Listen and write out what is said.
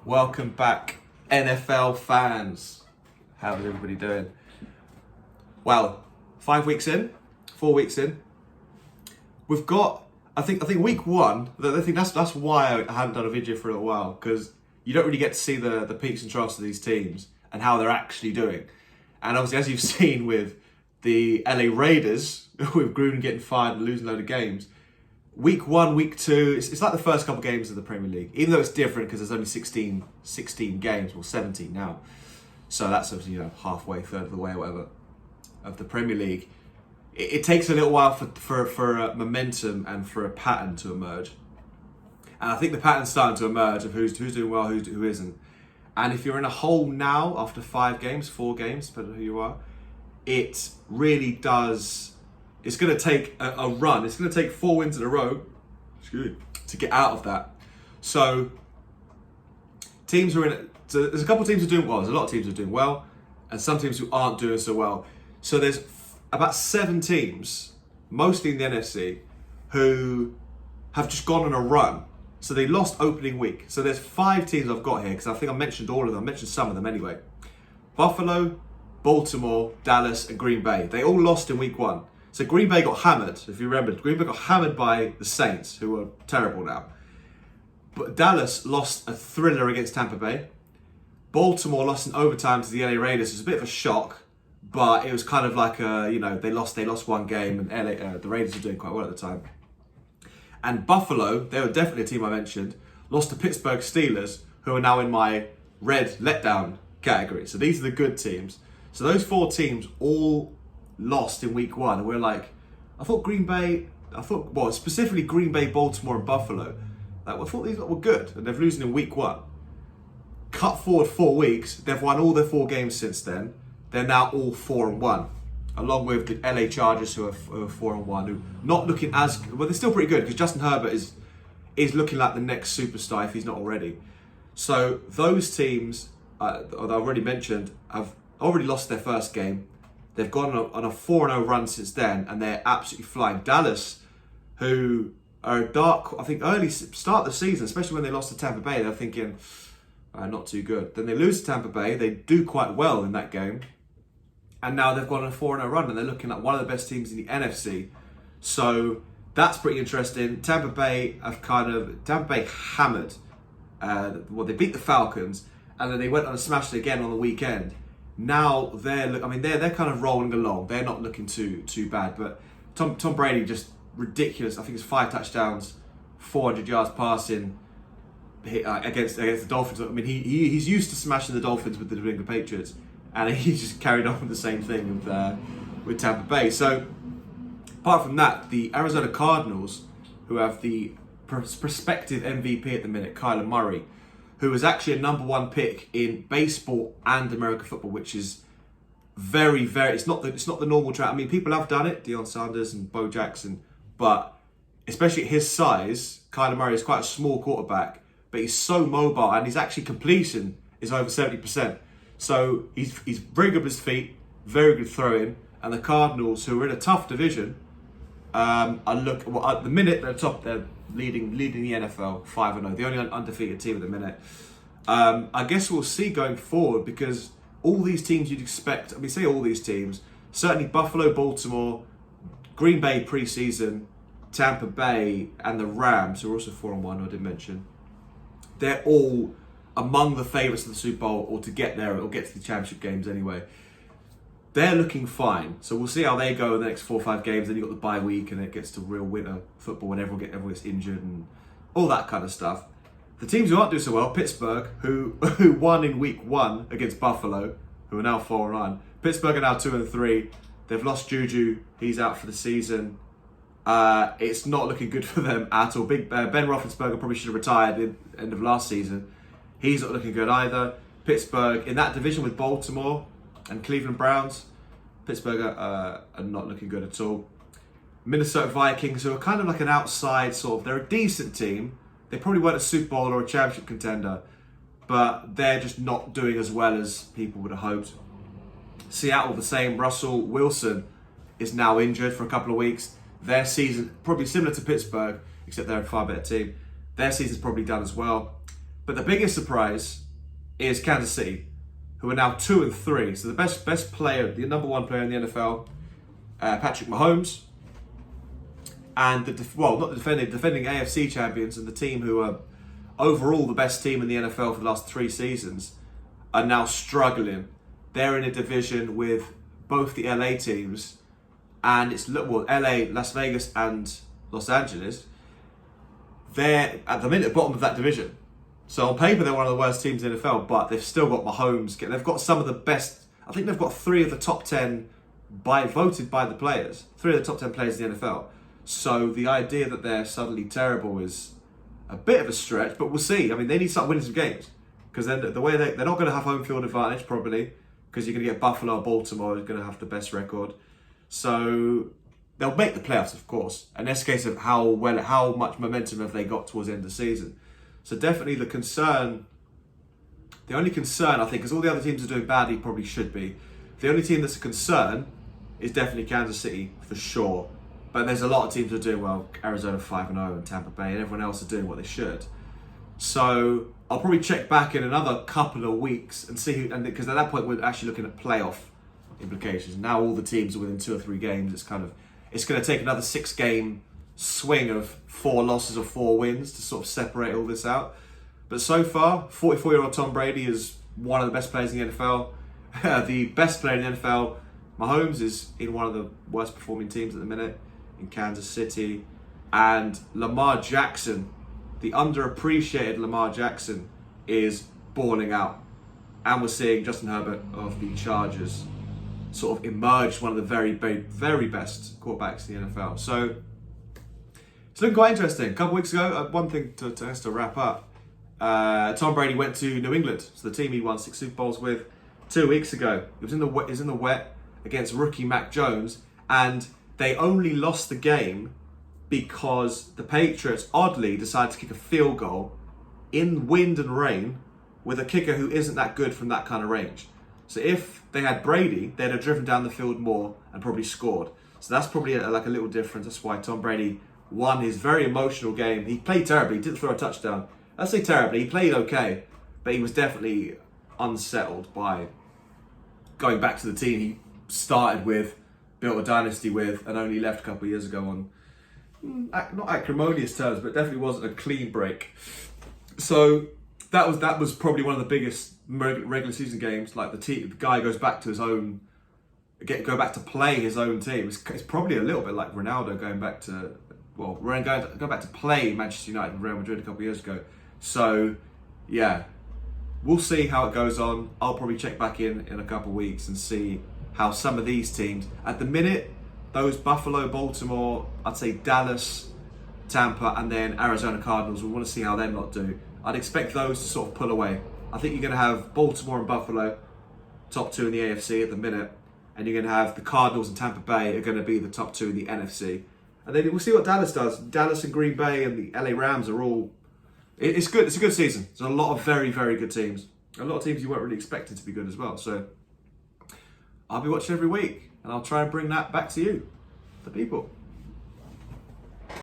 Welcome back, NFL fans. How is everybody doing? Well, 5 weeks in, 4 weeks in, we've got. I think week one. I think that's why I hadn't done a video for a little while, because you don't really get to see the peaks and troughs of these teams and how they're actually doing. And obviously, as you've seen with the LA Raiders, with Gruden getting fired and losing a load of games, week one, week two, it's like the first couple of games of the Premier League, even though it's different because there's only 16 games, well 17 now. So that's obviously, halfway, third of the way, or whatever, of the Premier League. It takes a little while for momentum and for a pattern to emerge. And I think the pattern's starting to emerge of who's doing well, who isn't. And if you're in a hole now after 4 games, depending on who you are, it really does. It's going to take a run. It's going to take 4 wins in a row, to get out of that. So teams are in it. So there's a couple of teams who are doing well. There's a lot of teams who are doing well, and some teams who aren't doing so well. So there's about 7 teams, mostly in the NFC, who have just gone on a run. So they lost opening week. So there's 5 teams I've got here, because I think I mentioned all of them. I mentioned some of them anyway. Buffalo, Baltimore, Dallas, and Green Bay. They all lost in week 1. So Green Bay got hammered, if you remember. Green Bay got hammered by the Saints, who are terrible now. But Dallas lost a thriller against Tampa Bay. Baltimore lost in overtime to the LA Raiders. It was a bit of a shock, but it was kind of like they lost one game, and the Raiders were doing quite well at the time. And Buffalo, they were definitely a team I mentioned, lost to Pittsburgh Steelers, who are now in my red letdown category. So these are the good teams. So those 4 teams all lost in week 1. And we're like, specifically Green Bay, Baltimore, and Buffalo. I thought these were good, and they're losing in week 1. Cut forward 4 weeks, they've won all their 4 games since then. They're now all 4-1, along with the LA Chargers, who are 4-1, who not looking as well. They're still pretty good, because Justin Herbert is looking like the next superstar if he's not already. So those teams that I've already mentioned have already lost their first game. They've gone on a 4-0 run since then, and they're absolutely flying. Dallas, who are early start of the season, especially when they lost to Tampa Bay, they're thinking, not too good. Then they lose to Tampa Bay. They do quite well in that game. And now they've gone on a 4-0 run, and they're looking at one of the best teams in the NFC. So that's pretty interesting. Tampa Bay hammered. They beat the Falcons, and then they went on a smash again on the weekend. Now they're kind of rolling along. They're not looking too bad. But Tom Brady, just ridiculous. I think it's 5 touchdowns, 400 yards passing against the Dolphins. I mean, he's used to smashing the Dolphins with the New England Patriots, and he just carried on with the same thing with Tampa Bay. So apart from that, the Arizona Cardinals, who have the prospective MVP at the minute, Kyler Murray, who was actually a number 1 pick in baseball and American football, which is very, very. It's not the normal track. I mean, people have done it, Deion Sanders and Bo Jackson, but especially at his size, Kyler Murray is quite a small quarterback, but he's so mobile, and his actually completion is over 70%. So he's very good with his feet, very good throwing, and the Cardinals, who are in a tough division, at the minute they're top. They're leading the NFL 5-0, the only undefeated team at the minute. I guess we'll see going forward, because all these teams you'd expect. I mean, say all these teams. Certainly Buffalo, Baltimore, Green Bay pre-season, Tampa Bay, and the Rams, who are also 4-1. I did mention. They're all among the favourites of the Super Bowl, or to get there, or get to the championship games anyway. They're looking fine. So we'll see how they go in the next 4 or 5 games. Then you've got the bye week, and it gets to real winter football when everyone gets injured and all that kind of stuff. The teams who aren't doing so well, Pittsburgh, who won in week 1 against Buffalo, who are now 4-1. Pittsburgh are now 2-3. They've lost Juju. He's out for the season. It's not looking good for them at all. Ben Roethlisberger probably should have retired at the end of last season. He's not looking good either. Pittsburgh, in that division with Baltimore and Cleveland Browns, Pittsburgh are not looking good at all. Minnesota Vikings, who are kind of like an outside they're a decent team. They probably weren't a Super Bowl or a championship contender, but they're just not doing as well as people would have hoped. Seattle, the same. Russell Wilson is now injured for a couple of weeks. Their season, probably similar to Pittsburgh, except they're a far better team. Their season's probably done as well. But the biggest surprise is Kansas City, who are now 2-3. So the best player, the number one player in the NFL, Patrick Mahomes, and defending AFC champions and the team who are overall the best team in the NFL for the last 3 seasons, are now struggling. They're in a division with both the LA teams, and it's LA, Las Vegas, and Los Angeles. They're at the minute bottom of that division. So on paper, they're one of the worst teams in the NFL, but they've still got Mahomes. They've got some of the best. I think they've got 3 of the top 10 voted by the players. 3 of the top 10 players in the NFL. So the idea that they're suddenly terrible is a bit of a stretch, but we'll see. I mean, they need to start winning some games, because then the way they're not going to have home field advantage probably, because you're going to get Buffalo or Baltimore who's going to have the best record. So they'll make the playoffs, of course. And that's a case of how much momentum have they got towards the end of the season. So definitely the only concern I think, because all the other teams are doing badly, probably should be. The only team that's a concern is definitely Kansas City for sure. But there's a lot of teams that are doing well. Arizona 5-0 and Tampa Bay, and everyone else are doing what they should. So I'll probably check back in another couple of weeks and see who, and because at that point we're actually looking at playoff implications. Now all the teams are within 2 or 3 games. It's going to take another 6-game swing of 4 losses or 4 wins to sort of separate all this out. But so far, 44-year-old Tom Brady is one of the best players in the NFL. The best player in the NFL, Mahomes, is in one of the worst performing teams at the minute in Kansas City. And Lamar Jackson, the underappreciated Lamar Jackson, is balling out. And we're seeing Justin Herbert of the Chargers sort of emerge one of the very, very, very best quarterbacks in the NFL. So it's looking quite interesting. A couple weeks ago, one thing to wrap up. Tom Brady went to New England, so the team he won 6 Super Bowls with 2 weeks ago. He was in the wet against rookie Mac Jones, and they only lost the game because the Patriots oddly decided to kick a field goal in wind and rain with a kicker who isn't that good from that kind of range. So if they had Brady, they'd have driven down the field more and probably scored. So that's probably a little difference. That's why Tom Brady won his very emotional game. He played terribly. He didn't throw a touchdown. I say terribly. He played okay, but he was definitely unsettled by going back to the team he started with, built a dynasty with, and only left a couple of years ago on not acrimonious terms, but definitely wasn't a clean break. So that was probably one of the biggest regular season games. Like the guy goes back to his own, go back to play his own team. It's probably a little bit like Ronaldo going back to play Manchester United and Real Madrid a couple of years ago. So yeah, we'll see how it goes on. I'll probably check back in a couple of weeks and see how some of these teams, at the minute, those Buffalo, Baltimore, I'd say Dallas, Tampa, and then Arizona Cardinals, we want to see how them lot do. I'd expect those to sort of pull away. I think you're going to have Baltimore and Buffalo, top 2 in the AFC at the minute, and you're going to have the Cardinals and Tampa Bay are going to be the top 2 in the NFC. And then we'll see what Dallas does. Dallas and Green Bay and the LA Rams are all... It's good. It's a good season. There's a lot of very, very good teams. A lot of teams you weren't really expecting to be good as well. So I'll be watching every week, and I'll try and bring that back to you, the people.